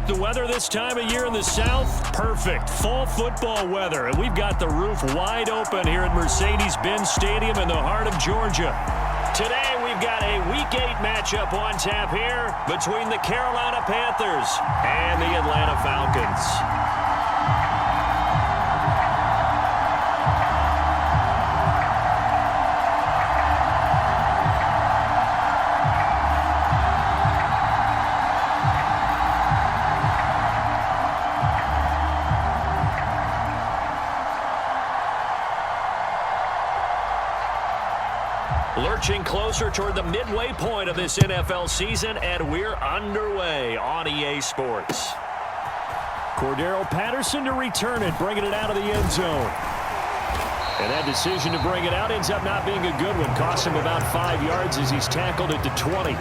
The weather this time of year in the South, perfect. Fall football weather. And we've got the roof wide open here at Mercedes-Benz Stadium in the heart of Georgia. Today we've got a Week 8 matchup on tap here between the Carolina Panthers and the Atlanta Falcons. Lurching closer toward the midway point of this NFL season, and we're underway on EA Sports. Cordero Patterson to return it, bringing it out of the end zone. And that decision to bring it out ends up not being a good one. Cost him about 5 yards as he's tackled at the 20.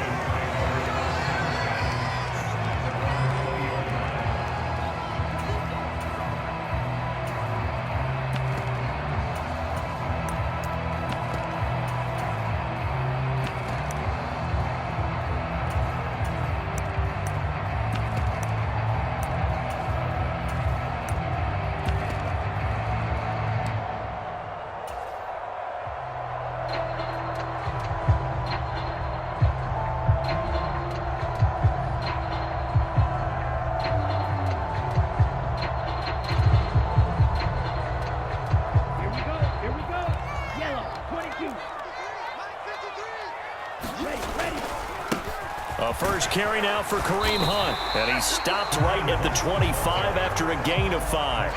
A first carry now for Kareem Hunt, and he stopped right at the 25 after a gain of 5.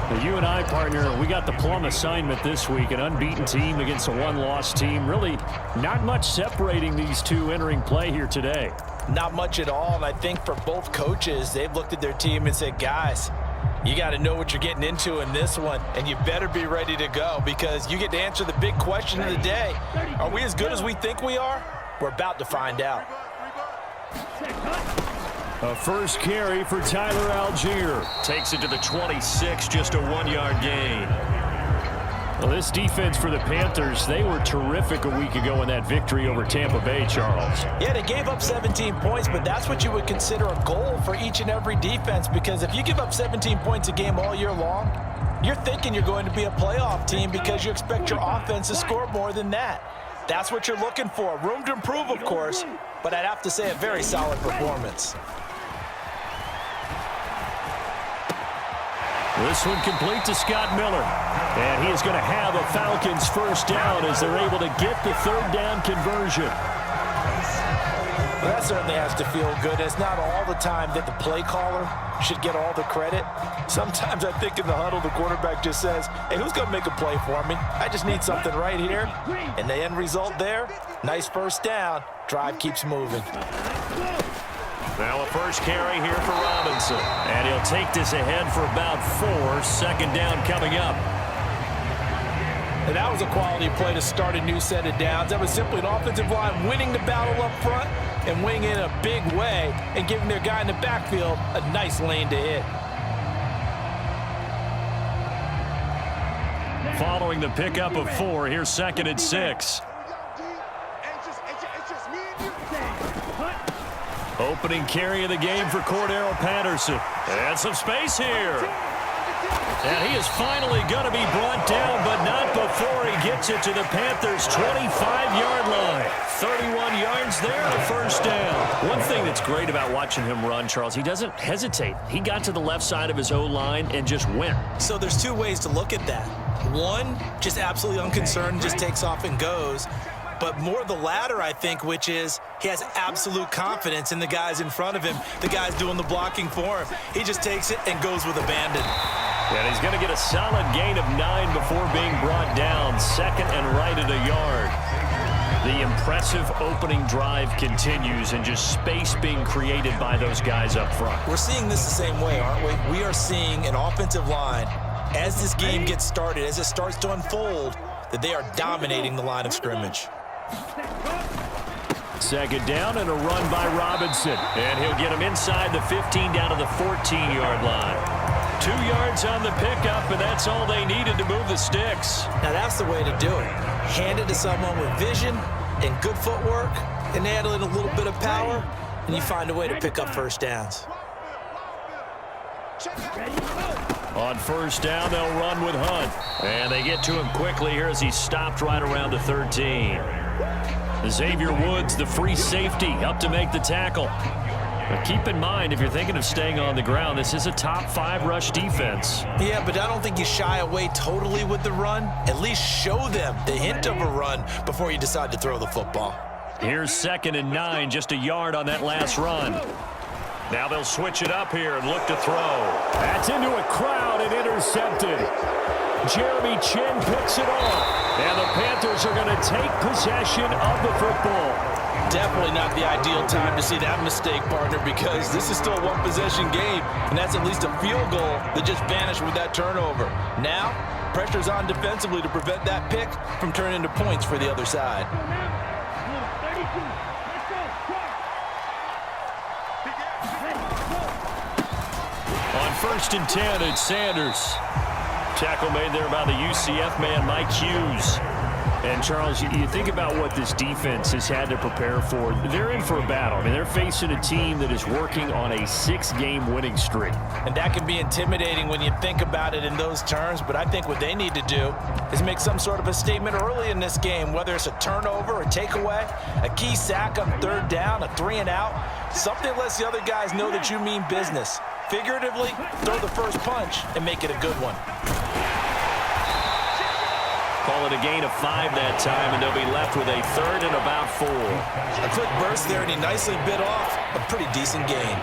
Now, you and I, partner, we got the plum assignment this week, an unbeaten team against a one-loss team. Really not much separating these two entering play here today. Not much at all, and I think for both coaches, they've looked at their team and said, guys, you got to know what you're getting into in this one, and you better be ready to go because you get to answer the big question of the day. Are we as good as we think we are? We're about to find out. A first carry for Tyler Algier. Takes it to the 26, just a 1-yard gain. Well, this defense for the Panthers, they were terrific a week ago in that victory over Tampa Bay, Charles. Yeah, they gave up 17 points, but that's what you would consider a goal for each and every defense because if you give up 17 points a game all year long, you're thinking you're going to be a playoff team because you expect your offense to score more than that. That's what you're looking for. Room to improve, of course, but I'd have to say a very solid performance. This one complete to Scott Miller. And he is going to have a Falcons first down as they're able to get the third down conversion. Well, that certainly has to feel good. It's not all the time that the play caller should get all the credit. Sometimes I think in the huddle, the quarterback just says, hey, who's going to make a play for me? I just need something right here. And the end result there, nice first down. Drive keeps moving. Now a first carry here for Robinson. And he'll take this ahead for about 4. Second down coming up. And that was a quality play to start a new set of downs. That was simply an offensive line winning the battle up front and winning in a big way and giving their guy in the backfield a nice lane to hit. Following the pickup of 4, here's 2nd and 6. Opening carry of the game for Cordero Patterson. And some space here. And he is finally going to be brought down, but not before he gets it to the Panthers' 25-yard line. 31 yards there, a first down. One thing that's great about watching him run, Charles, he doesn't hesitate. He got to the left side of his O-line and just went. So there's two ways to look at that. One, just absolutely unconcerned, just takes off and goes. But more the latter, I think, which is he has absolute confidence in the guys in front of him, the guys doing the blocking for him. He just takes it and goes with abandon. And he's going to get a solid gain of 9 before being brought down. 2nd and right at a yard. The impressive opening drive continues and just space being created by those guys up front. We're seeing this the same way, aren't we? We are seeing an offensive line, as this game gets started, as it starts to unfold, that they are dominating the line of scrimmage. 2nd down and a run by Robinson. And he'll get him inside the 15 down to the 14-yard line. 2 yards on the pickup, and that's all they needed to move the sticks. Now that's the way to do it. Hand it to someone with vision and good footwork, and add in a little bit of power, and you find a way to pick up first downs. On first down, they'll run with Hunt. And they get to him quickly here as he's stopped right around the 13. Xavier Woods, the free safety, up to make the tackle. But keep in mind, if you're thinking of staying on the ground, this is a top 5 rush defense. Yeah, but I don't think you shy away totally with the run. At least show them the hint of a run before you decide to throw the football. Here's 2nd and 9, just a yard on that last run. Now they'll switch it up here and look to throw. That's into a crowd and intercepted. Jeremy Chin picks it off. And the Panthers are going to take possession of the football. Definitely not the ideal time to see that mistake, partner, because this is still a one-possession game, and that's at least a field goal that just vanished with that turnover. Now, pressure's on defensively to prevent that pick from turning into points for the other side. On 1st and 10, it's Sanders. Tackle made there by the UCF man, Mike Hughes. And, Charles, you think about what this defense has had to prepare for. They're in for a battle. I mean, they're facing a team that is working on a 6-game winning streak. And that can be intimidating when you think about it in those terms, but I think what they need to do is make some sort of a statement early in this game, whether it's a turnover, a takeaway, a key sack on 3rd down, a 3-and-out, something that lets the other guys know that you mean business. Figuratively, throw the first punch and make it a good one. Call it a gain of 5 that time, and they'll be left with a 3rd and about 4. A quick burst there, and he nicely bit off a pretty decent gain.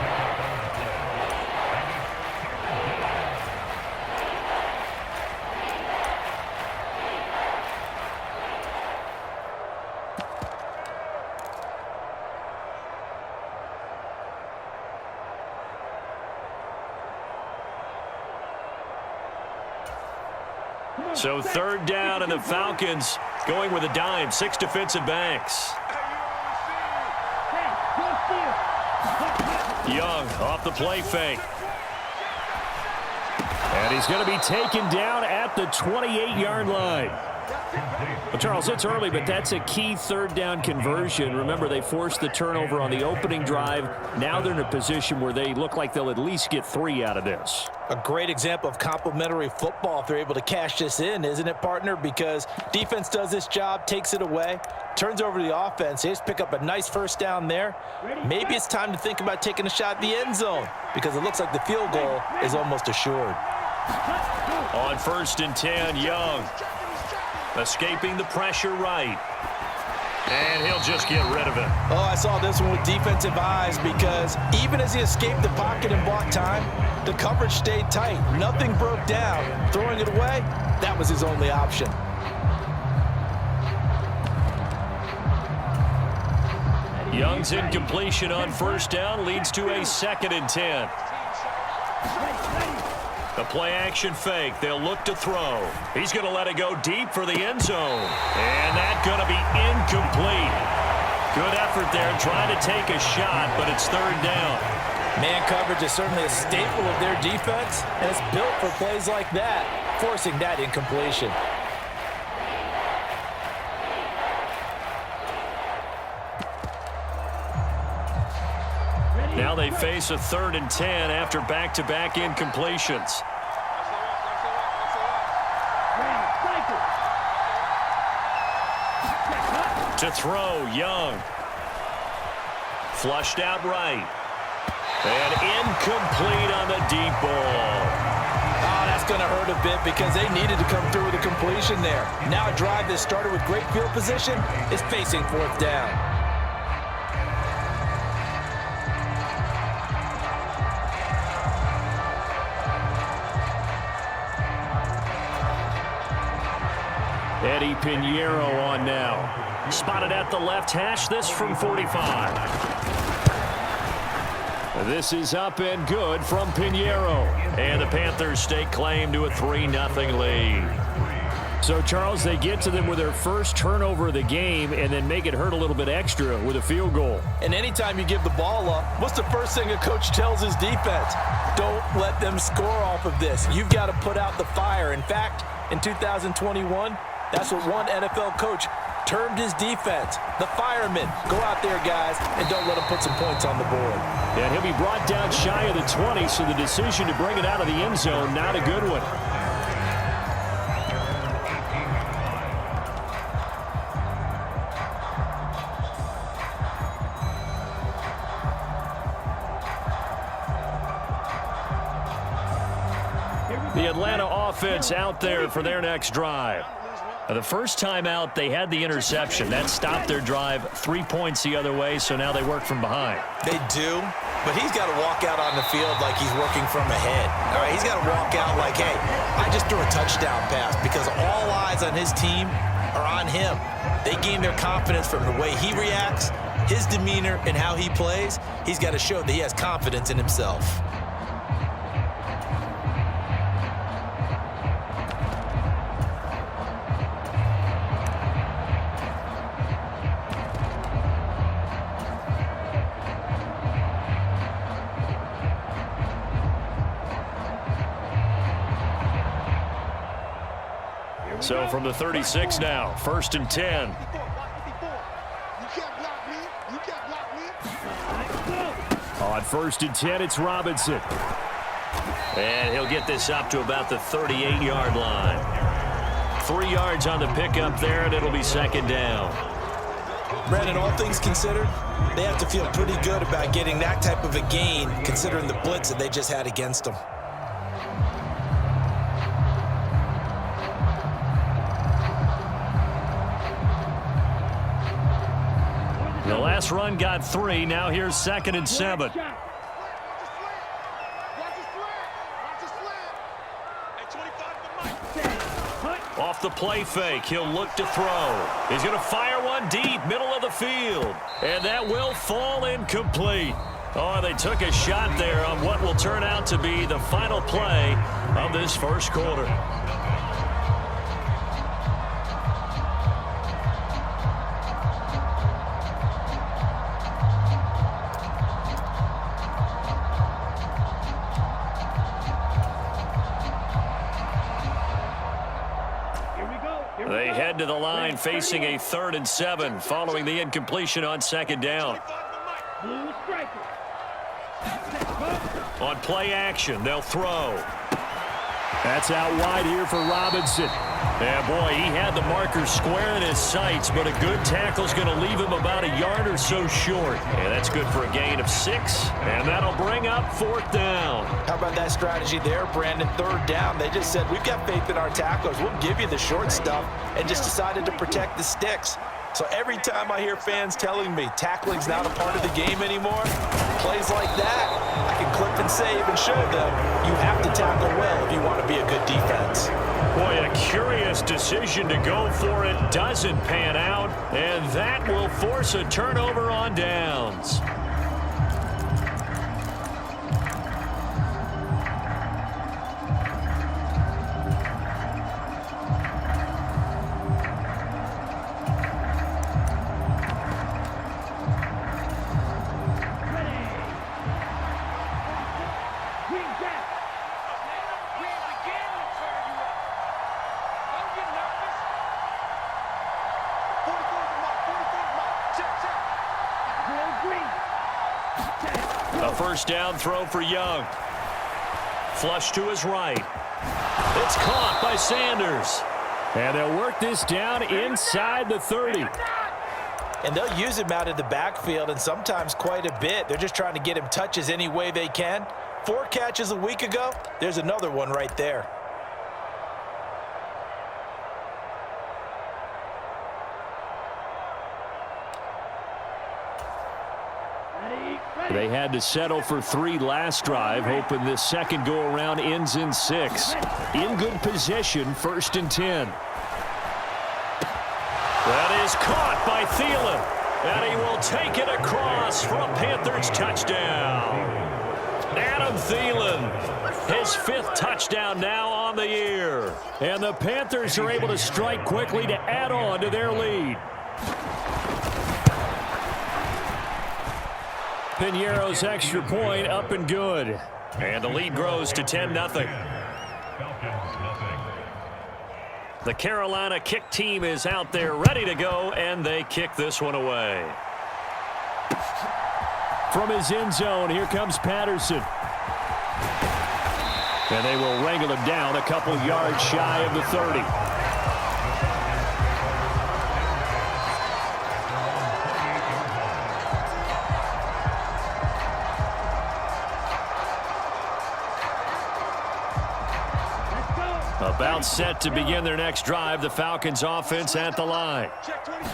So 3rd down, and the Falcons going with a dime. 6 defensive backs. Young off the play fake. And he's going to be taken down at the 28-yard line. Well, Charles, it's early, but that's a key 3rd down conversion. Remember, they forced the turnover on the opening drive. Now they're in a position where they look like they'll at least get 3 out of this. A great example of complementary football if they're able to cash this in, isn't it, partner? Because defense does this job, takes it away, turns over to the offense. They just pick up a nice 1st down there. Maybe it's time to think about taking a shot at the end zone because it looks like the field goal is almost assured. On 1st and 10, Young. Escaping the pressure right. And he'll just get rid of it. Oh, I saw this one with defensive eyes because even as he escaped the pocket and bought time, the coverage stayed tight. Nothing broke down. Throwing it away, that was his only option. Young's incompletion on 1st down leads to a 2nd and 10. The play-action fake. They'll look to throw. He's going to let it go deep for the end zone. And that's going to be incomplete. Good effort there trying to take a shot, but it's 3rd down. Man coverage is certainly a staple of their defense, and it's built for plays like that, forcing that incompletion. Now they face a 3rd and 10 after back-to-back incompletions. To throw, Young. Flushed out right. And incomplete on the deep ball. Oh, that's going to hurt a bit because they needed to come through with a completion there. Now a drive that started with great field position is facing 4th down. Eddie Pinheiro on now. Spotted at the left hash, this from 45. This is up and good from Pinheiro. And the Panthers stake claim to a 3-0 lead. So, Charles, they get to them with their first turnover of the game and then make it hurt a little bit extra with a field goal. And anytime you give the ball up, what's the first thing a coach tells his defense? Don't let them score off of this. You've got to put out the fire. In fact, in 2021, that's what one NFL coach termed his defense, the firemen. Go out there, guys, and don't let them put some points on the board. And he'll be brought down shy of the 20, so the decision to bring it out of the end zone, not a good one. The Atlanta offense out there for their next drive. The first time out, they had the interception. That stopped their drive 3 points the other way, so now they work from behind. They do, but he's got to walk out on the field like he's working from ahead. All right, he's got to walk out like, hey, I just threw a touchdown pass, because all eyes on his team are on him. They gain their confidence from the way he reacts, his demeanor, and how he plays. He's got to show that he has confidence in himself. So from the 36 now, 1st and 10. On 1st and 10, it's Robinson. And he'll get this up to about the 38-yard line. 3 yards on the pickup there, and it'll be 2nd down. Brandon, all things considered, they have to feel pretty good about getting that type of a gain, considering the blitz that they just had against them. The last run got 3. Now here's 2nd and 7. Off the play fake, he'll look to throw. He's going to fire one deep, middle of the field. And that will fall incomplete. Oh, they took a shot there on what will turn out to be the final play of this first quarter. They head to the line facing a 3rd and 7 following the incompletion on 2nd down. On play action, they'll throw. That's out wide here for Robinson. Yeah, boy, he had the marker square in his sights, but a good tackle's going to leave him about a yard or so short. And that's good for a gain of 6, and that'll bring up 4th down. How about that strategy there, Brandon? 3rd down, they just said, we've got faith in our tacklers. We'll give you the short stuff, and just decided to protect the sticks. So every time I hear fans telling me tackling's not a part of the game anymore, plays like that, I can clip and save and show them you have to tackle well if you want to be a good defense. Boy, a curious decision to go for it doesn't pan out, and that will force a turnover on downs. A first down throw for Young. Flush to his right. It's caught by Sanders. And they'll work this down inside the 30. And they'll use him out of the backfield, and sometimes quite a bit. They're just trying to get him touches any way they can. 4 catches a week ago. There's another one right there. They had to settle for 3 last drive, hoping this second go-around ends in 6. In good position, 1st and 10. That is caught by Thielen, and he will take it across for a Panthers touchdown. Adam Thielen, his 5th touchdown now on the year. And the Panthers are able to strike quickly to add on to their lead. Piñeiro's extra point up and good. And the lead grows to 10-0. The Carolina kick team is out there ready to go, and they kick this one away. From his end zone, here comes Patterson. And they will wrangle him down a couple yards shy of the 30. About set to begin their next drive, the Falcons offense at the line.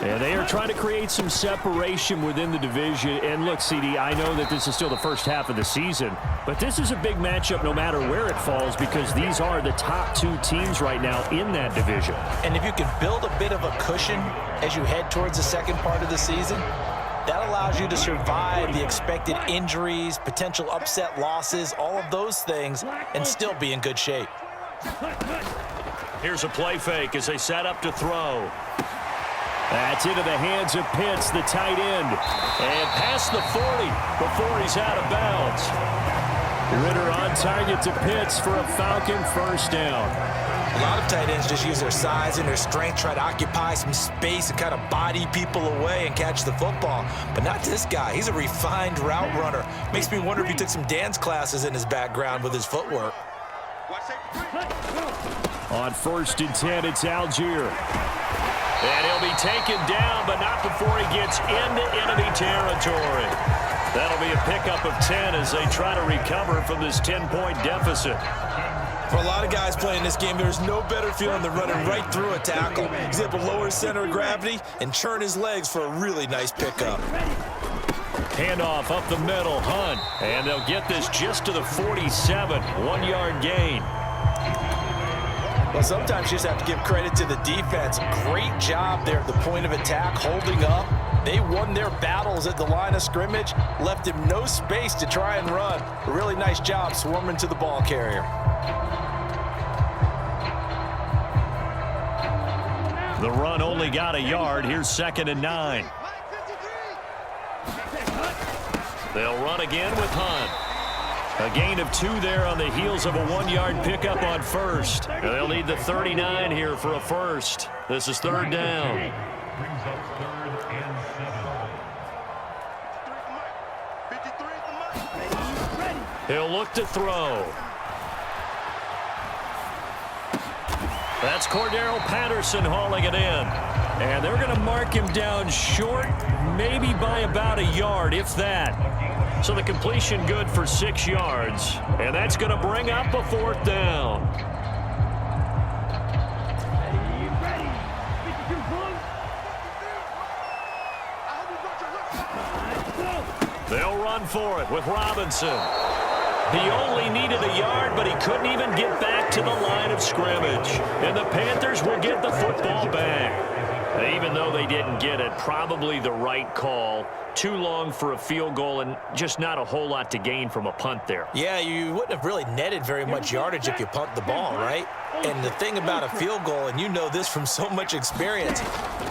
And they are trying to create some separation within the division. And look, CD, I know that this is still the first half of the season, but this is a big matchup no matter where it falls because these are the top two teams right now in that division. And if you can build a bit of a cushion as you head towards the second part of the season, that allows you to survive the expected injuries, potential upset losses, all of those things, and still be in good shape. Here's a play fake as they set up to throw. That's into the hands of Pitts, the tight end. And past the 40 before he's out of bounds. Ritter on target to Pitts for a Falcon first down. A lot of tight ends just use their size and their strength, try to occupy some space and kind of body people away and catch the football. But not this guy. He's a refined route runner. Makes me wonder if he took some dance classes in his background with his footwork. On 1st and 10, it's Algier. And he'll be taken down, but not before he gets into enemy territory. That'll be a pickup of 10 as they try to recover from this 10-point deficit. For a lot of guys playing this game, there's no better feeling than running right through a tackle. He's able to lower his center of gravity and churn his legs for a really nice pickup. Handoff up the middle, Hunt. And they'll get this just to the 47, 1-yard gain. Well, sometimes you just have to give credit to the defense. Great job there at the point of attack, holding up. They won their battles at the line of scrimmage, left him no space to try and run. A really nice job swarming to the ball carrier. The run only got a yard. Here's 2nd and 9. They'll run again with Hunt. A gain of 2 there on the heels of a 1-yard pickup on first. And they'll need the 39 here for a first. This is 3rd down. He'll look to throw. That's Cordero Patterson hauling it in. And they're going to mark him down short, maybe by about a yard, if that. So the completion good for 6 yards. And that's going to bring up a 4th down. They'll run for it with Robinson. He only needed a yard, but he couldn't even get back to the line of scrimmage. And the Panthers will get the football back. Even though they didn't get it, probably the right call. Too long for a field goal and just not a whole lot to gain from a punt there. Yeah, you wouldn't have really netted very much yardage if you pumped the ball, right? And the thing about a field goal, and you know this from so much experience,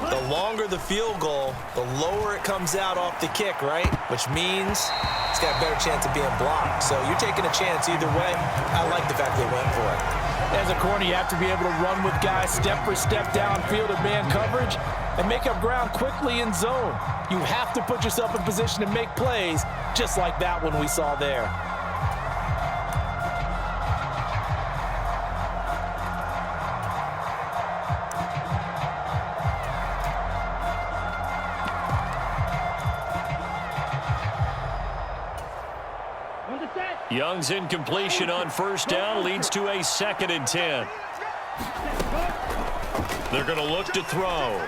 the longer the field goal, the lower it comes out off the kick, right? Which means it's got a better chance of being blocked. So you're taking a chance either way. I like the fact they went for it. As a corner, you have to be able to run with guys step for step downfield in man coverage and make up ground quickly in zone. You have to put yourself in position to make plays, just like that one we saw there. Young's incompletion on 1st down leads to a 2nd and 10. They're going to look to throw.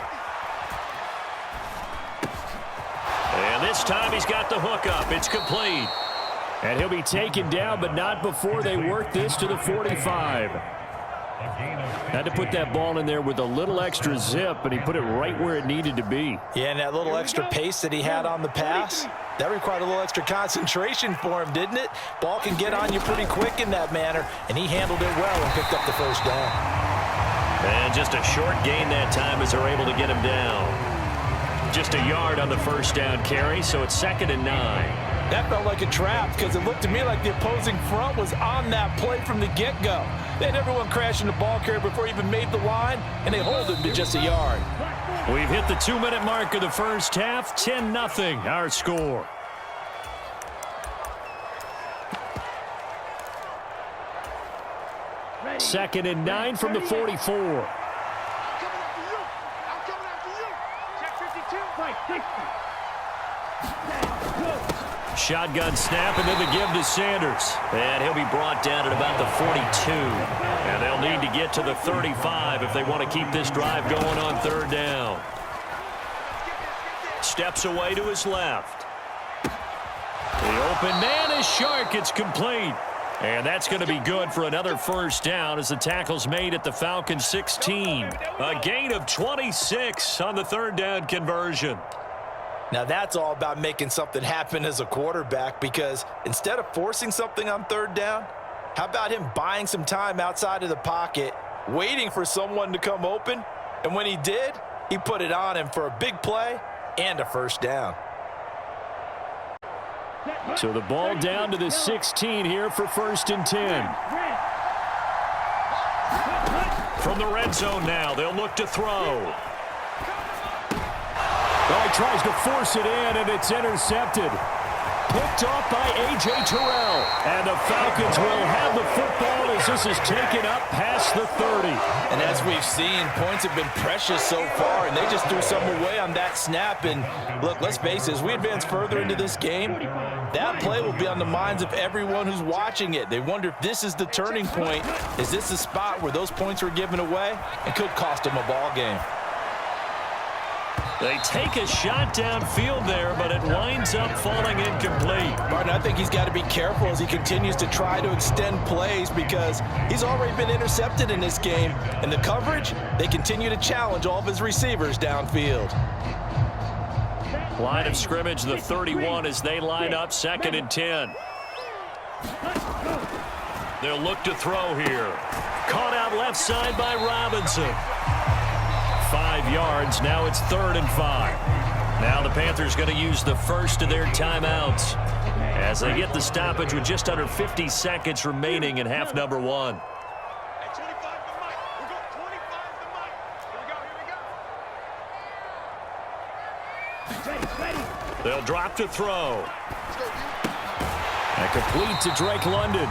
And this time he's got the hook up. It's complete. And he'll be taken down, but not before they work this to the 45. Had to put that ball in there with a little extra zip, but he put it right where it needed to be. Yeah, and that little extra pace that he had on the pass, that required a little extra concentration for him, didn't it? Ball can get on you pretty quick in that manner, and he handled it well and picked up the 1st down. And just a short gain that time as they're able to get him down. Just a yard on the 1st down carry, so it's 2nd and 9. That felt like a trap because it looked to me like the opposing front was on that play from the get-go. They had everyone crashing the ball carrier before he even made the line, and they hold him to just a yard. We've hit the 2-minute mark of the first half. 10-0 our score. Second and 9 from the 44. Shotgun snap, and then the give to Sanders. And he'll be brought down at about the 42. And they'll need to get to the 35 if they want to keep this drive going on third down. Steps away to his left. The open man is Shark. It's complete. And that's going to be good for another first down as the tackle's made at the Falcons 16. A gain of 26 on the third down conversion. Now that's all about making something happen as a quarterback, because instead of forcing something on third down, how about him buying some time outside of the pocket, waiting for someone to come open, and when he did, he put it on him for a big play and a first down. So the ball down to the 16 here for 1st and 10. From the red zone now, they'll look to throw. Oh, he tries to force it in, and it's intercepted. Picked off by A.J. Terrell. And the Falcons will have the football as this is taken up past the 30. And as we've seen, points have been precious so far, and they just threw some away on that snap. And look, let's face it, as we advance further into this game, that play will be on the minds of everyone who's watching it. They wonder if this is the turning point. Is this the spot where those points were given away? It could cost them a ball game. They take a shot downfield there, but it winds up falling incomplete. Martin, I think he's got to be careful as he continues to try to extend plays, because he's already been intercepted in this game. And the coverage, they continue to challenge all of his receivers downfield. Line of scrimmage, the 31 as they line up 2nd and 10. They'll look to throw here. Caught out left side by Robinson. 5 yards. Now it's 3rd and 5. Now the Panthers going to use the first of their timeouts as they get the stoppage with just under 50 seconds remaining in half number 1. They'll drop to throw. And complete to Drake London.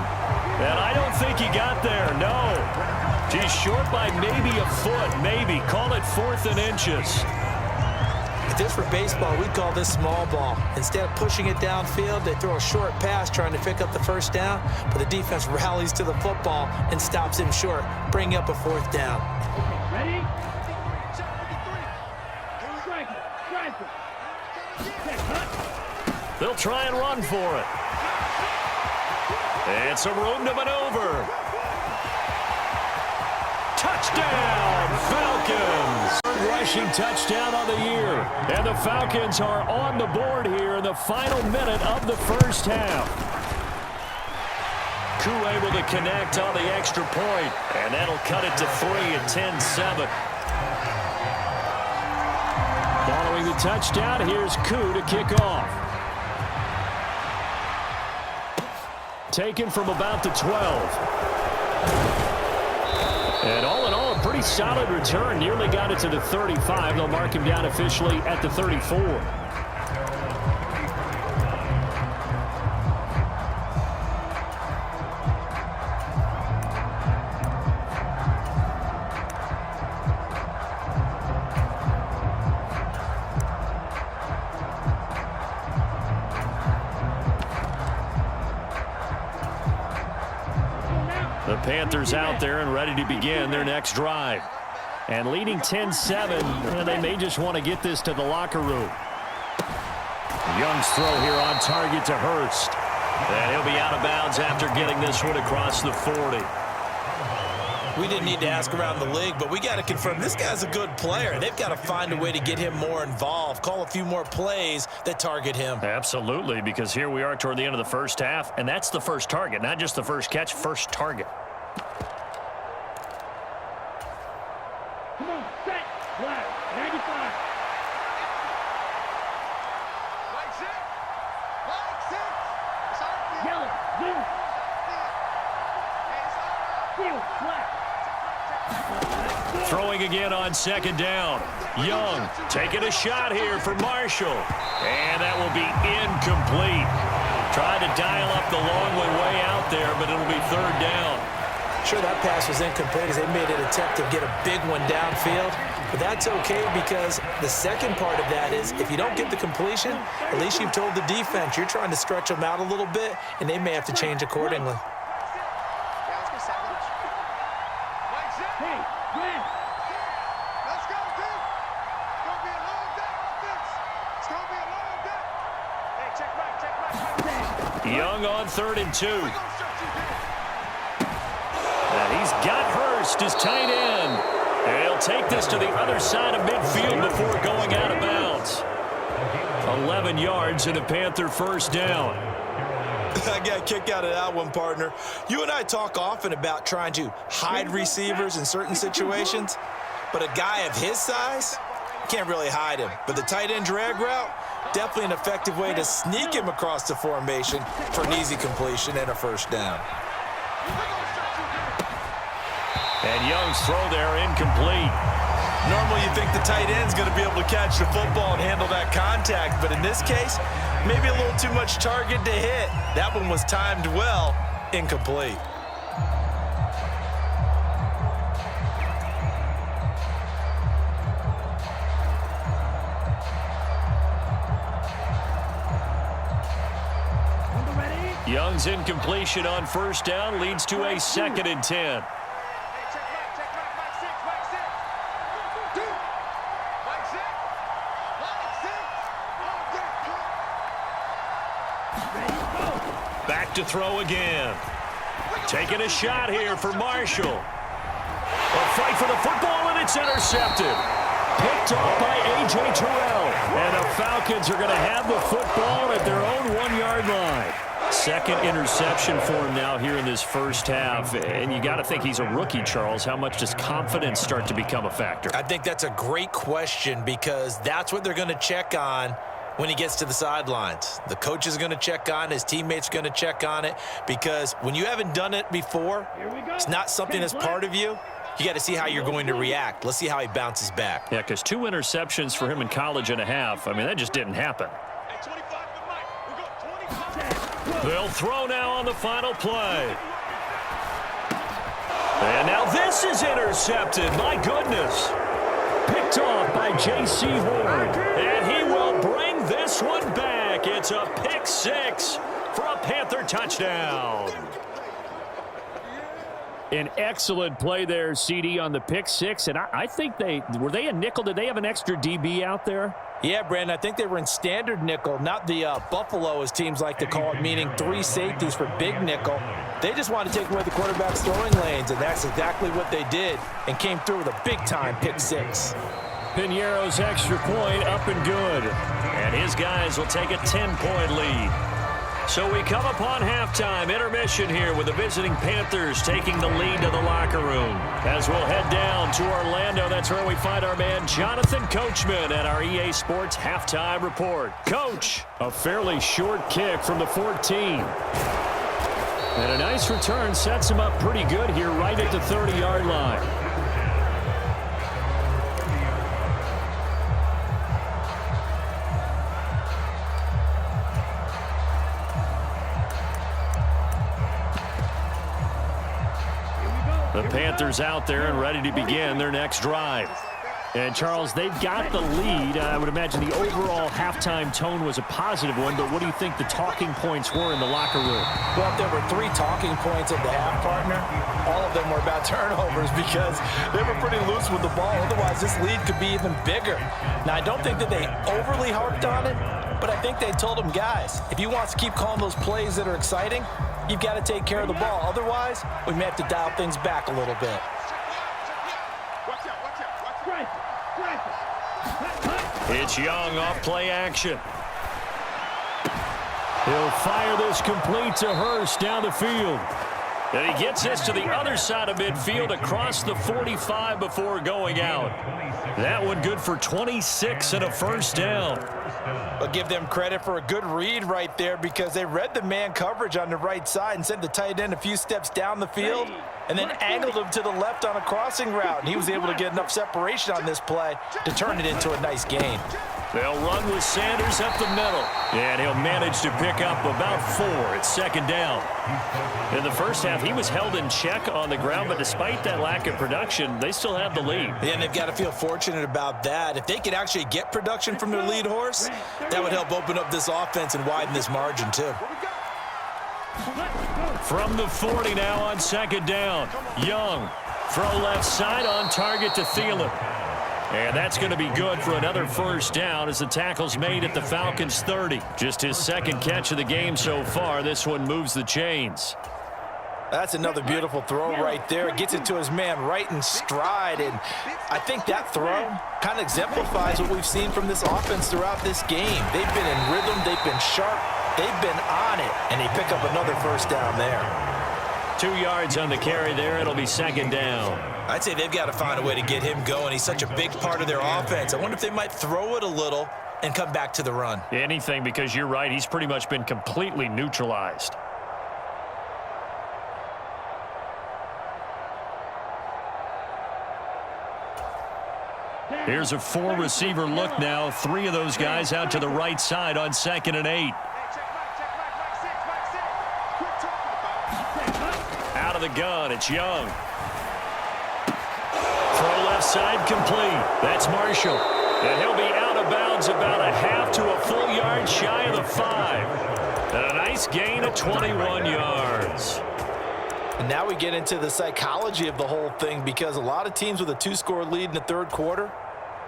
And I don't think he got there, no. He's short by maybe a foot, maybe. Call it 4th and inches. If this were baseball, we'd call this small ball. Instead of pushing it downfield, they throw a short pass trying to pick up the first down, but the defense rallies to the football and stops him short, bringing up a 4th down. Ready? They'll try and run for it. And some room to maneuver. Touchdown, Falcons! Rushing touchdown on the year. And the Falcons are on the board here in the final minute of the first half. Koo able to connect on the extra point, and that'll cut it to 3 at 10-7. Following the touchdown, here's Koo to kick off. Taken from about the 12. And all in all, a pretty solid return. Nearly got it to the 35. They'll mark him down officially at the 34. The Panthers out there and ready to begin their next drive. And leading 10-7, and they may just want to get this to the locker room. Young's throw here on target to Hurst. And he'll be out of bounds after getting this one across the 40. We didn't need to ask around the league, but we got to confirm this guy's a good player. They've got to find a way to get him more involved, call a few more plays that target him. Absolutely, because here we are toward the end of the first half, and that's the first target, not just the first catch, first target. Come on, set, flag, 95. Yellow, blue. Field, Throwing again on second down. Young taking a shot here for Marshall. And that will be incomplete. Tried to dial up the long way out there, but it'll be third down. Sure, that pass was incomplete as they made an attempt to get a big one downfield. But that's okay because the second part of that is if you don't get the completion, at least you've told the defense you're trying to stretch them out a little bit, and they may have to change accordingly. Hey, Grant. Let's go, dude. It's going to be a long day on this. It's going to be a long day. Hey, check back. Young on 3rd and 2. We're going to stretch you here. And he's got Hurst, his tight end. And he'll take this to the other side of midfield before going out of bounds. 11 yards and a Panther first down. I got a kick out of that one, partner. You and I talk often about trying to hide receivers in certain situations, but a guy of his size, can't really hide him. But the tight end drag route, definitely an effective way to sneak him across the formation for an easy completion and a first down. And Young's throw there incomplete. Normally you think the tight end's going to be able to catch the football and handle that contact, but in this case, maybe a little too much target to hit. That one was timed well, incomplete. Young's incompletion on first down leads to a 2nd and 10. Back to throw again. Taking a shot here for Marshall. A fight for the football, and it's intercepted. Picked off by A.J. Terrell. And the Falcons are going to have the football at their own 1-yard line. Second interception for him now here in this first half. And you got to think he's a rookie, Charles. How much does confidence start to become a factor? I think that's a great question because that's what they're going to check on when he gets to the sidelines. The coach is going to check on it. His teammates are going to check on it because when you haven't done it before, it's not something that's part of you. You got to see how you're going to react. Let's see how he bounces back. Yeah, because 2 interceptions for him in college and a half. I mean, that just didn't happen. They'll throw now on the final play. And now this is intercepted. My goodness. Picked off by J.C. Horn. And he will bring this one back. It's a pick 6 for a Panther touchdown. An excellent play there, CD, on the pick 6. And I think were they a nickel? Did they have an extra DB out there? Yeah, Brandon, I think they were in standard nickel, not the Buffalo, as teams like to call it, meaning 3 safeties for big nickel. They just wanted to take away the quarterback's throwing lanes, and that's exactly what they did and came through with a big-time pick 6. Piñeiro's extra point up and good. And his guys will take a 10-point lead. So we come upon halftime intermission here with the visiting Panthers taking the lead to the locker room. As we'll head down to Orlando, that's where we find our man Jonathan Coachman at our EA Sports Halftime Report. Coach, A fairly short kick from the 14. And a nice return sets him up pretty good here right at the 30-yard line. The Panthers out there and ready to begin their next drive. And, Charles, they've got the lead. I would imagine the overall halftime tone was a positive one, but what do you think the talking points were in the locker room? Well, if there were 3 talking points at the half, partner, all of them were about turnovers because they were pretty loose with the ball. Otherwise, this lead could be even bigger. Now, I don't think that they overly harped on it, but I think they told them, guys, if you want to keep calling those plays that are exciting, you've got to take care of the ball. Otherwise, we may have to dial things back a little bit. it's Young off play action. He'll fire this complete to Hurst down the field. And he gets this to the other side of midfield across the 45 before going out. That one good for 26 and a first down. I'll give them credit for a good read right there because they read the man coverage on the right side and sent the tight end a few steps down the field and then angled him to the left on a crossing route. And he was able to get enough separation on this play to turn it into a nice gain. They'll run with Sanders up the middle. And he'll manage to pick up about 4 at second down. In the first half, he was held in check on the ground, but despite that lack of production, they still have the lead. Yeah, and they've got to feel fortunate about that. If they could actually get production from their lead horse, that would help open up this offense and widen this margin too. From the 40 now on second down. Young, throw left side on target to Thielen. And that's going to be good for another first down as the tackle's made at the Falcons' 30. Just his second catch of the game so far. This one moves the chains. That's another beautiful throw right there. It gets it to his man right in stride. And I think that throw kind of exemplifies what we've seen from this offense throughout this game. They've been in rhythm. They've been sharp. They've been on it. And they pick up another first down there. 2 yards on the carry there. It'll be second down. I'd say they've got to find a way to get him going. He's such a big part of their offense. I wonder if they might throw it a little and come back to the run. Anything, because you're right. He's pretty much been completely neutralized. Here's a 4-receiver look now. 3 of those guys out to the right side on 2nd and 8. Out of the gun, it's Young. Throw left side complete. That's Marshall. And he'll be out of bounds about a half to a full yard shy of the 5. And a nice gain of 21 yards. And now we get into the psychology of the whole thing because a lot of teams with a 2-score lead in the third quarter,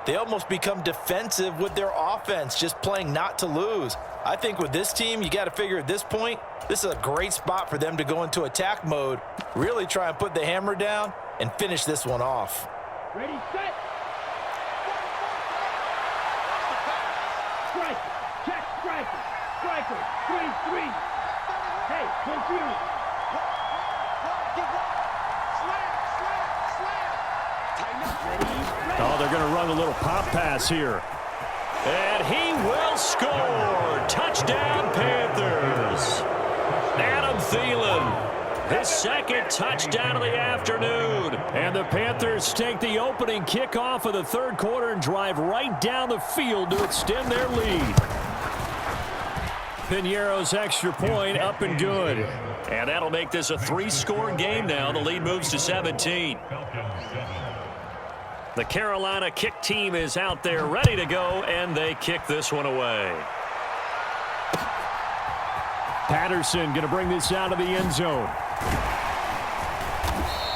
they almost become defensive with their offense, just playing not to lose. I think with this team, you got to figure at this point, this is a great spot for them to go into attack mode, really try and put the hammer down and finish this one off. Ready, set. Striker, check, striker. Striker, 3-3. Hey, confused. Oh, they're going to run a little pop pass here. And he will score. Touchdown, Panthers. Adam Thielen, his second touchdown of the afternoon. And the Panthers take the opening kickoff of the third quarter and drive right down the field to extend their lead. Piñeiro's extra point up and good. And that'll make this a 3-score game now. The lead moves to 17. The Carolina kick team is out there ready to go, and they kick this one away. Patterson going to bring this out of the end zone.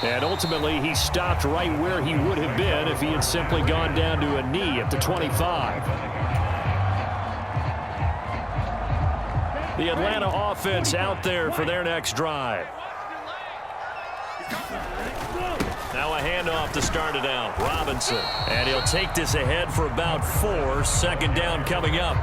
And ultimately, he stopped right where he would have been if he had simply gone down to a knee at the 25. The Atlanta offense out there for their next drive. Now a handoff to start it out. Robinson. And he'll take this ahead for about 4. Second down coming up.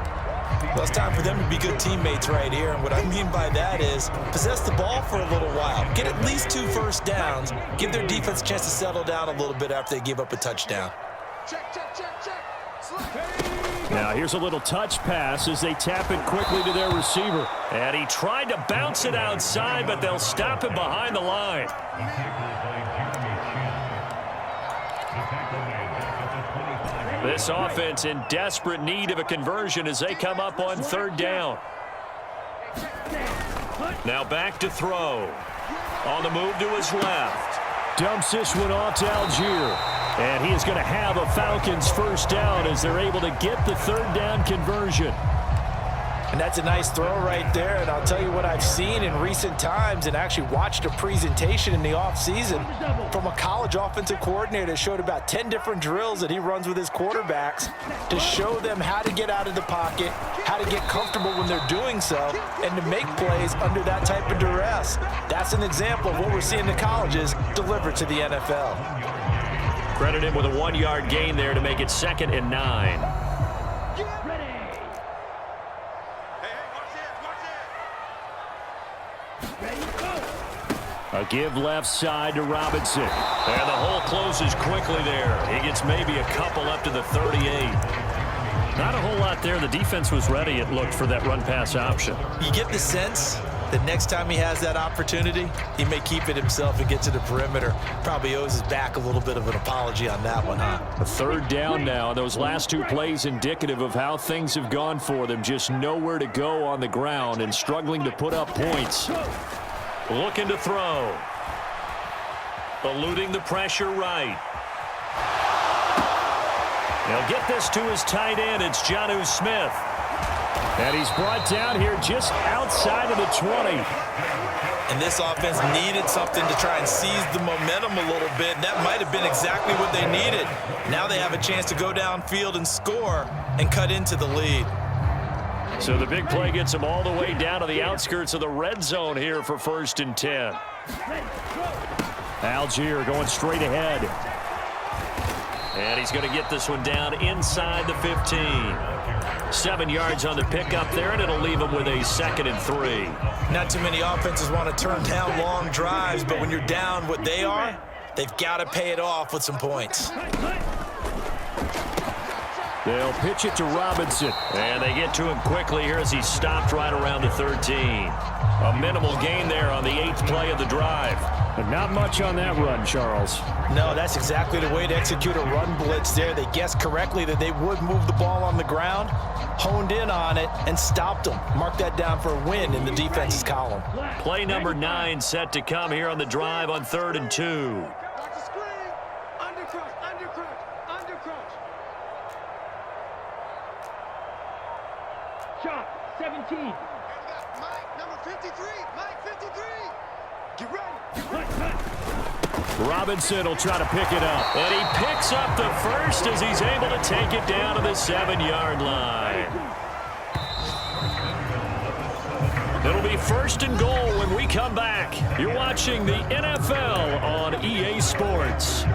Well, it's time for them to be good teammates right here. And what I mean by that is possess the ball for a little while. Get at least 2 first downs. Give their defense a chance to settle down a little bit after they give up a touchdown. Check, check, check, check. Now here's a little touch pass as they tap it quickly to their receiver. And he tried to bounce it outside, but they'll stop him behind the line. This offense in desperate need of a conversion as they come up on third down. Now back to throw. On the move to his left. Dumps this one off to Algier. And he is going to have a Falcons first down as they're able to get the third down conversion. And that's a nice throw right there. And I'll tell you what I've seen in recent times and actually watched a presentation in the offseason from a college offensive coordinator that showed about 10 different drills that he runs with his quarterbacks to show them how to get out of the pocket, how to get comfortable when they're doing so, and to make plays under that type of duress. That's an example of what we're seeing the colleges deliver to the NFL. Credit him with a 1-yard gain there to make it 2nd and 9. A give left side to Robinson. And the hole closes quickly there. He gets maybe a couple up to the 38. Not a whole lot there. The defense was ready, it looked, for that run-pass option. You get the sense that next time he has that opportunity, he may keep it himself and get to the perimeter. Probably owes his back a little bit of an apology on that one, huh? A third down now. Those last two plays indicative of how things have gone for them. Just nowhere to go on the ground and struggling to put up points. Looking to throw. Eluding the pressure right. He'll get this to his tight end. It's Jonnu Smith. And he's brought down here just outside of the 20. And this offense needed something to try and seize the momentum a little bit. And that might have been exactly what they needed. Now they have a chance to go downfield and score and cut into the lead. So the big play gets him all the way down to the outskirts of the red zone here for 1st and 10. Algier going straight ahead. And he's going to get this one down inside the 15. 7 yards on the pickup there, and it'll leave him with a 2nd and 3. Not too many offenses want to turn down long drives, but when you're down what they are, they've got to pay it off with some points. They'll pitch it to Robinson. And they get to him quickly here as he stopped right around the 13. A minimal gain there on the 8th play of the drive. But not much on that run, Charles. No, that's exactly the way to execute a run blitz there. They guessed correctly that they would move the ball on the ground, honed in on it, and stopped them. Mark that down for a win in the defense's column. Play number 9 set to come here on the drive on 3rd and 2. Watch the screen. Undercrush, undercrush, undercrush. Shot, 17. And we got Mike, number 53. Mike, 53. Get ready. Robinson will try to pick it up. And he picks up the first as he's able to take it down to the 7-yard line. It'll be 1st and goal when we come back. You're watching the NFL on EA Sports.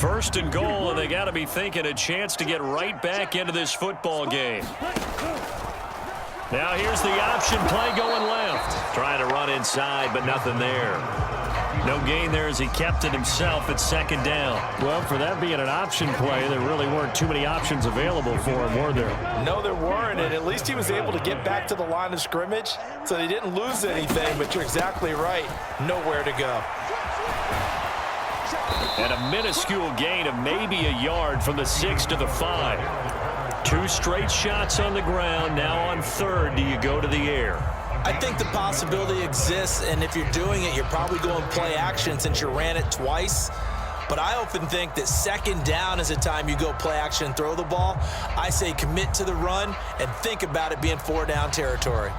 First and goal, and they got to be thinking a chance to get right back into this football game. Now here's the option play going left. Trying to run inside, but nothing there. No gain there as he kept it himself at 2nd down. Well, for that being an option play, there really weren't too many options available for him, were there? No, there weren't, and at least he was able to get back to the line of scrimmage, so they didn't lose anything, but you're exactly right. Nowhere to go. And a minuscule gain of maybe a yard from the 6 to the 5. 2 straight shots on the ground. Now on 3rd, do you go to the air? I think the possibility exists, and if you're doing it, you're probably going play action since you ran it twice. But I often think that 2nd down is a time you go play action and throw the ball. I say commit to the run and think about it being 4-down territory.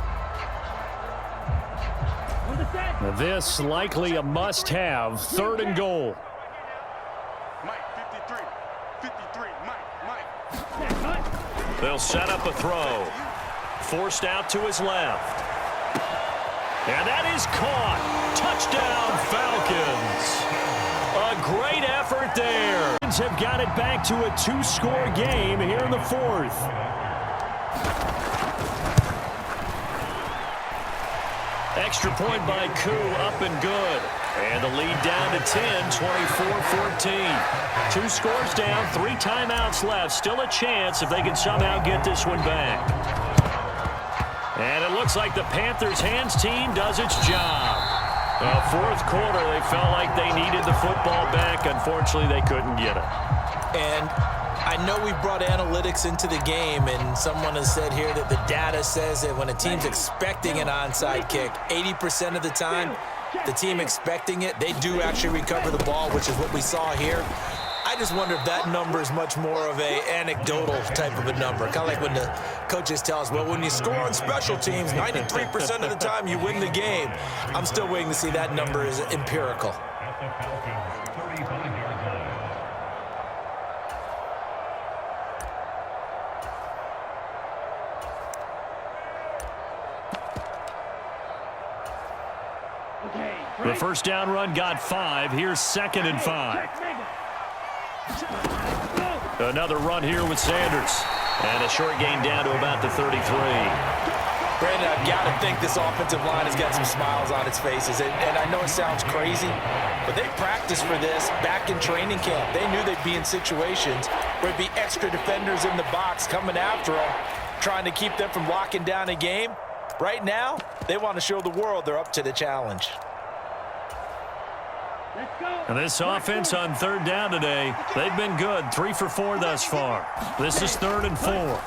This likely a must-have. 3rd and goal. Mike, 53. 53. Mike. They'll set up a throw. Forced out to his left. And that is caught. Touchdown, Falcons. A great effort there. Have got it back to a 2-score game here in the 4th. Extra point by Koo, up and good. And the lead down to 10, 24-14. 2 scores down, 3 timeouts left. Still a chance if they can somehow get this one back. And it looks like the Panthers' hands team does its job. 4th quarter, they felt like they needed the football back. Unfortunately, they couldn't get it. And I know we brought analytics into the game, and someone has said here that the data says that when a team's expecting an onside kick, 80% of the time, the team expecting it, they do actually recover the ball, which is what we saw here. I just wonder if that number is much more of a anecdotal type of a number. Kind of like when the coaches tell us, well, when you score on special teams, 93% of the time you win the game. I'm still waiting to see that number is empirical. The first down run got 5. Here's 2nd and 5. Another run here with Sanders. And a short gain down to about the 33. Brandon, I've got to think this offensive line has got some smiles on its faces. And I know it sounds crazy, but they practiced for this back in training camp. They knew they'd be in situations where there'd be extra defenders in the box coming after them, trying to keep them from locking down a game. Right now, they want to show the world they're up to the challenge. And this offense on third down today, they've been good. 3 for 4 thus far. This is 3rd and 4.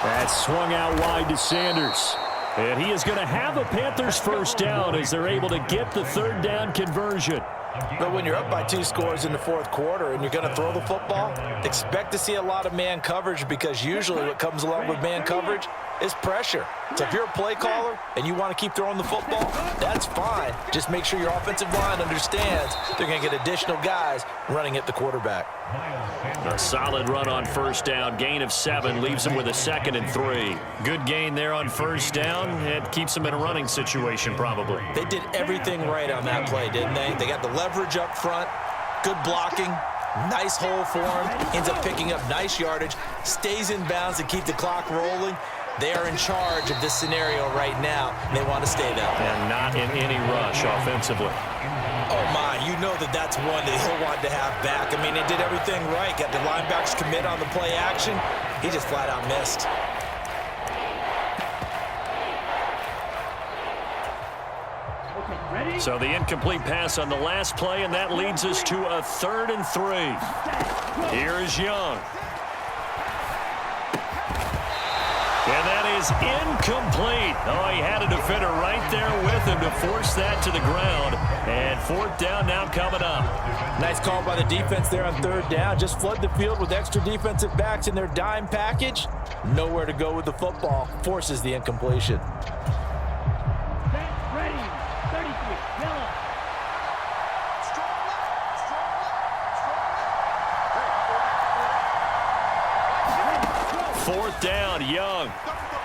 That's swung out wide to Sanders. And he is going to have a Panthers first down as they're able to get the 3rd down conversion. But when you're up by 2 scores in the 4th quarter and you're going to throw the football, expect to see a lot of man coverage, because usually what comes along with man coverage is pressure. So if you're a play caller and you want to keep throwing the football, that's fine. Just make sure your offensive line understands they're going to get additional guys running at the quarterback. A solid run on first down. Gain of 7 leaves him with a 2nd and 3. Good gain there on first down. It keeps him in a running situation probably. They did everything right on that play, didn't they? They got the leverage up front, good blocking, nice hole for him, ends up picking up nice yardage, stays in bounds to keep the clock rolling. They are in charge of this scenario right now. They want to stay that way. And not in any rush offensively. Oh, my, you know that's one that he'll want to have back. I mean, they did everything right. Got the linebackers commit on the play action. He just flat out missed. So the incomplete pass on the last play, and that leads us to a 3rd and 3. Here is Young. And that is incomplete. Oh, he had a defender right there with him to force that to the ground. And 4th down now coming up. Nice call by the defense there on 3rd down. Just flood the field with extra defensive backs in their dime package. Nowhere to go with the football. Forces the incompletion. Ready. 33. Yellow. 4th down, Young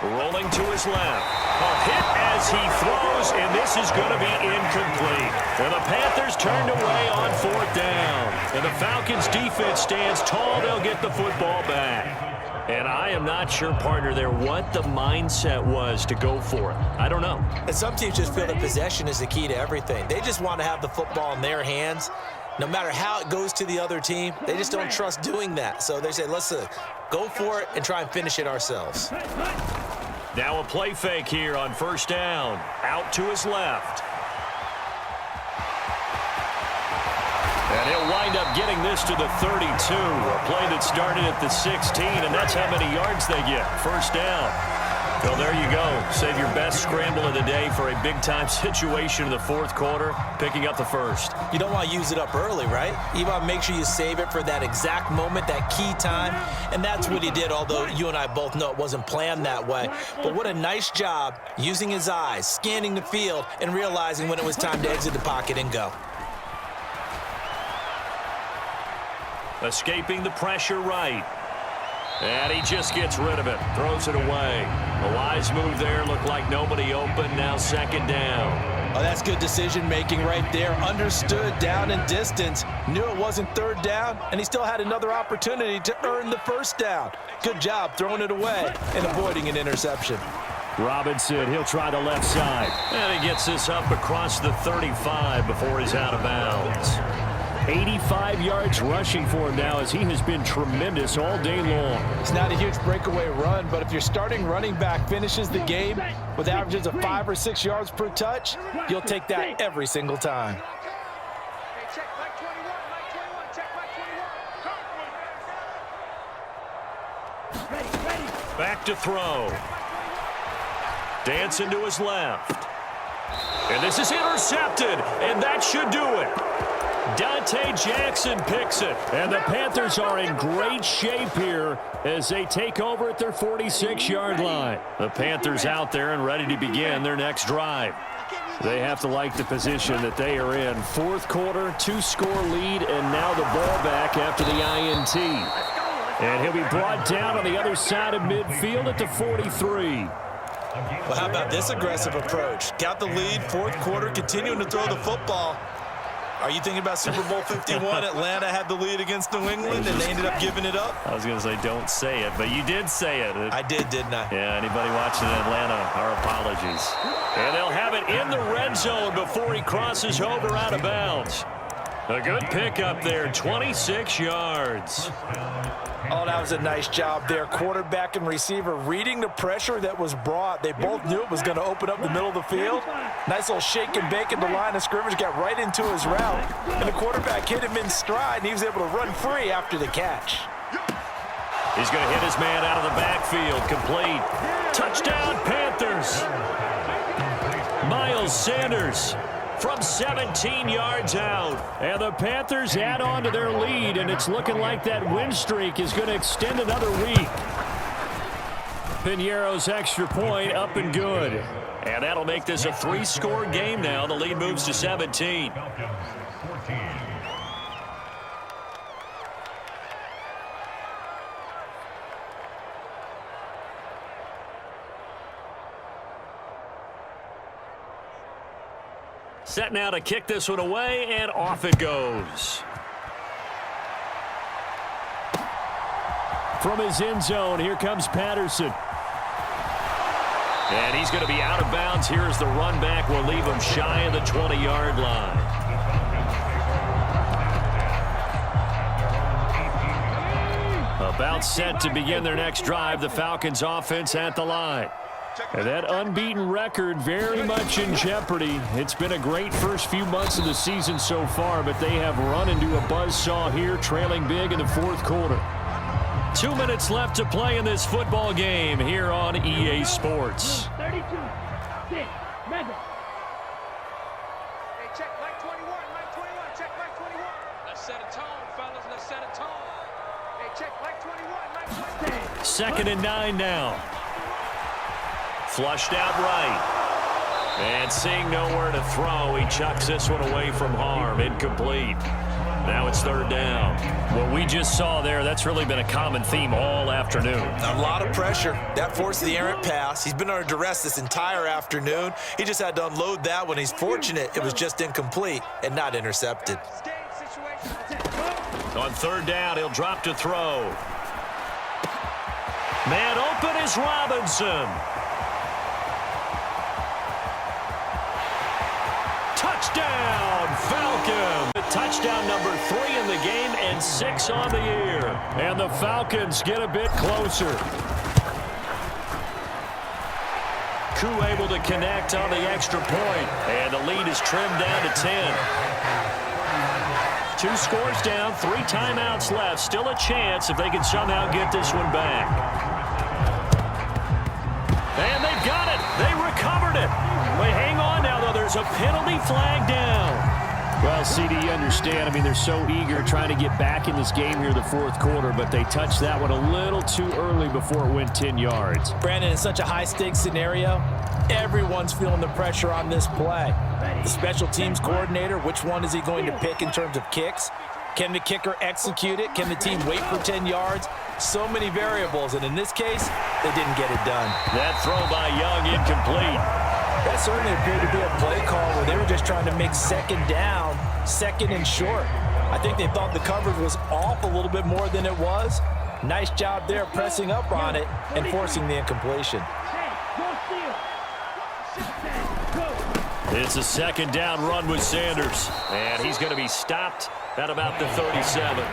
rolling to his left. A hit as he throws, and this is going to be incomplete. And the Panthers turned away on 4th down. And the Falcons defense stands tall. They'll get the football back. And I am not sure, partner, there what the mindset was to go for it. I don't know. And some teams just feel that possession is the key to everything. They just want to have the football in their hands. No matter how it goes to the other team, they just don't trust doing that. So they say, let's go for it and try and finish it ourselves. Now a play fake here on 1st down. Out to his left. And he'll wind up getting this to the 32. A play that started at the 16, and that's how many yards they get. 1st down. Well, there you go. Save your best scramble of the day for a big-time situation in the 4th quarter, picking up the 1st. You don't want to use it up early, right? You want to make sure you save it for that exact moment, that key time. And that's what he did, although you and I both know it wasn't planned that way. But what a nice job using his eyes, scanning the field, and realizing when it was time to exit the pocket and go. Escaping the pressure right. And he just gets rid of it. Throws it away. A wise move there. Looked like nobody open. Now 2nd down. Oh, that's good decision-making right there. Understood down and distance. Knew it wasn't 3rd down, and he still had another opportunity to earn the 1st down. Good job throwing it away and avoiding an interception. Robinson, he'll try the left side. And he gets this up across the 35 before he's out of bounds. 85 yards rushing for him now as he has been tremendous all day long. It's not a huge breakaway run, but if your starting running back finishes the game with averages of 5 or 6 yards per touch, you'll take that every single time. Hey, check back 21, back 21, check back 21. Back to throw. Dancing to his left. And this is intercepted, and that should do it. Dante Jackson picks it, and the Panthers are in great shape here as they take over at their 46-yard line. The Panthers out there and ready to begin their next drive. They have to like the position that they are in. 4th quarter, 2-score lead, and now the ball back after the INT. And he'll be brought down on the other side of midfield at the 43. Well, how about this aggressive approach? Got the lead, 4th quarter, continuing to throw the football. Are you thinking about Super Bowl 51? Atlanta had the lead against New England, and they ended up giving it up? I was going to say don't say it, but you did say it. I did, didn't I? Yeah, anybody watching in Atlanta, our apologies. And they'll have it in the red zone before he crosses over out of bounds. A good pickup there, 26 yards. Oh, that was a nice job there. Quarterback and receiver reading the pressure that was brought. They both knew it was going to open up the middle of the field. Nice little shake and bake at the line of scrimmage, got right into his route. And the quarterback hit him in stride, and he was able to run free after the catch. He's going to hit his man out of the backfield. Complete. Touchdown, Panthers. Miles Sanders from 17 yards out. And the Panthers add on to their lead, and it's looking like that win streak is going to extend another week. Piñeiro's extra point up and good. And that'll make this a 3-score game now. The lead moves to 17. Set now to kick this one away, and off it goes. From his end zone, here comes Patterson. And he's going to be out of bounds. Here's the run back. We'll leave him shy of the 20-yard line. About set to begin their next drive. The Falcons offense at the line. And that unbeaten record very much in jeopardy. It's been a great first few months of the season so far, but they have run into a buzzsaw here, trailing big in the fourth quarter. 2 minutes left to play in this football game here on EA Sports. 32. 6. Madden. Hey, check Mike 21, Mike 21, check Mike 21. Let's set a tone, fellas, let's set a tone. Hey, check Mike 21, Mike 21. 2nd and 9 now. Flushed out right. And seeing nowhere to throw, he chucks this one away from harm. Incomplete. Now it's 3rd down. What we just saw there, that's really been a common theme all afternoon. A lot of pressure. That forced the errant pass. He's been under duress this entire afternoon. He just had to unload that one. He's fortunate it was just incomplete and not intercepted. On 3rd down, he'll drop to throw. Man open is Robinson. Touchdown, Falcons. Touchdown number 3 in the game and 6 on the year. And the Falcons get a bit closer. Koo able to connect on the extra point. And the lead is trimmed down to 10. 2 scores down, 3 timeouts left. Still a chance if they can somehow get this one back. And they've got it. They recovered it. Wait, hang on now, though. There's a penalty flag down. Well, CD, you understand. I mean, they're so eager trying to get back in this game here the fourth quarter, but they touched that one a little too early before it went 10 yards. Brandon, in such a high-stakes scenario, everyone's feeling the pressure on this play. The special teams coordinator, which one is he going to pick in terms of kicks? Can the kicker execute it? Can the team wait for 10 yards? So many variables, and in this case, they didn't get it done. That throw by Young incomplete. That certainly appeared to be a play call where they were just trying to make 2nd down, 2nd and short. I think they thought the coverage was off a little bit more than it was. Nice job there pressing up on it and forcing the incompletion. It's a 2nd down run with Sanders. And he's going to be stopped at about the 37.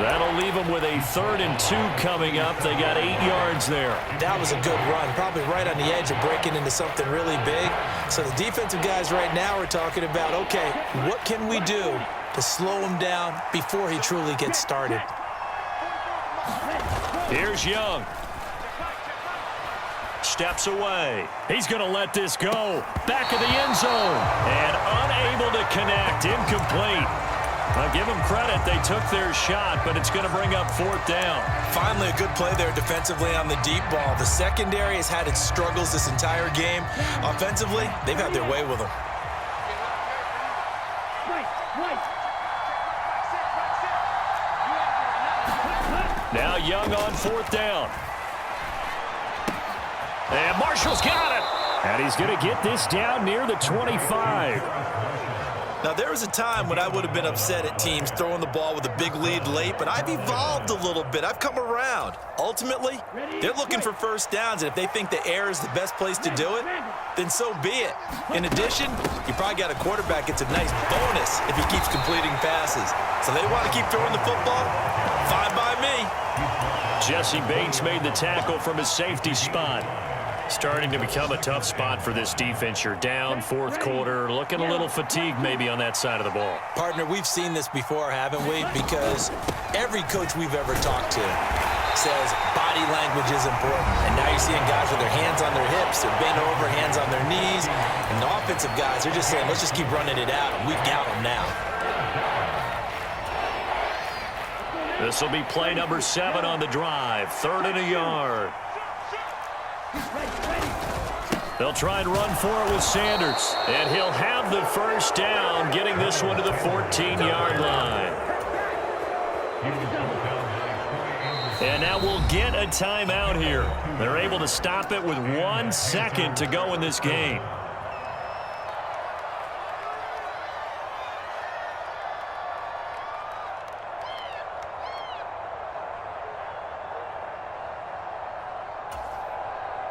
That'll leave them with a 3rd and 2 coming up. They got 8 yards there. That was a good run, probably right on the edge of breaking into something really big. So the defensive guys right now are talking about, okay, what can we do to slow him down before he truly gets started? Here's Young. Steps away. He's going to let this go. Back of the end zone. And unable to connect. Incomplete. I'll give them credit. They took their shot, but it's going to bring up 4th down. Finally, a good play there defensively on the deep ball. The secondary has had its struggles this entire game. Offensively, they've had their way with them. Now Young on 4th down. And Marshall's got it. And he's going to get this down near the 25. Now, there was a time when I would have been upset at teams throwing the ball with a big lead late, but I've evolved a little bit. I've come around. Ultimately, they're looking for first downs, and if they think the air is the best place to do it, then so be it. In addition, you probably got a quarterback gets a nice bonus if he keeps completing passes. So they want to keep throwing the football? Fine by me. Jesse Bates made the tackle from his safety spot. Starting to become a tough spot for this defense. You're down, fourth quarter, looking a little fatigued maybe on that side of the ball. Partner, we've seen this before, haven't we? Because every coach we've ever talked to says body language is important. And now you're seeing guys with their hands on their hips, they're bent over, hands on their knees. And the offensive guys, they're just saying, let's just keep running it out, and we've got them now. This will be play number 7 on the drive. 3rd and a yard. They'll try and run for it with Sanders. And he'll have the first down, getting this one to the 14-yard line. And now we'll get a timeout here. They're able to stop it with 1 second to go in this game.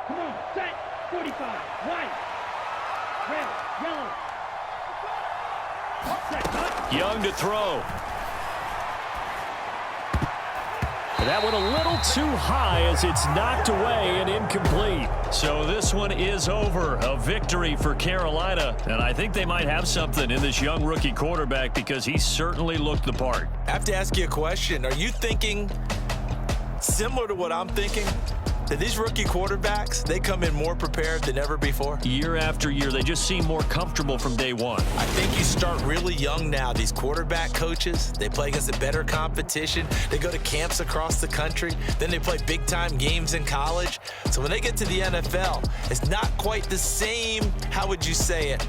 Come on, set, 45, white, red, yellow. Set, cut. Young to throw. That one a little too high as it's knocked away and incomplete. So this one is over. A victory for Carolina. And I think they might have something in this young rookie quarterback because he certainly looked the part. I have to ask you a question. Are you thinking similar to what I'm thinking? That these rookie quarterbacks, they come in more prepared than ever before? Year after year, they just seem more comfortable from day one. I think you start really young now. These quarterback coaches, they play against a better competition. They go to camps across the country. Then they play big-time games in college. So when they get to the NFL, it's not quite the same, how would you say it,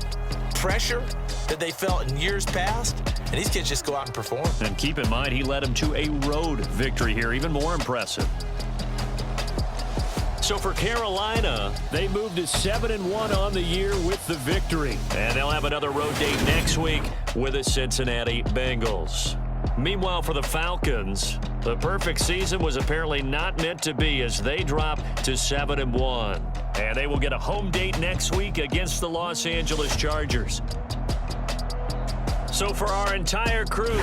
pressure that they felt in years past. And these kids just go out and perform. And keep in mind, he led them to a road victory here, even more impressive. So for Carolina, They moved to 7-1 on the year with the victory. and they'll have another road date next week with the Cincinnati Bengals. Meanwhile, for the Falcons, the perfect season was apparently not meant to be as they drop to 7-1. And they will get a home date next week against the Los Angeles Chargers. So for our entire crew,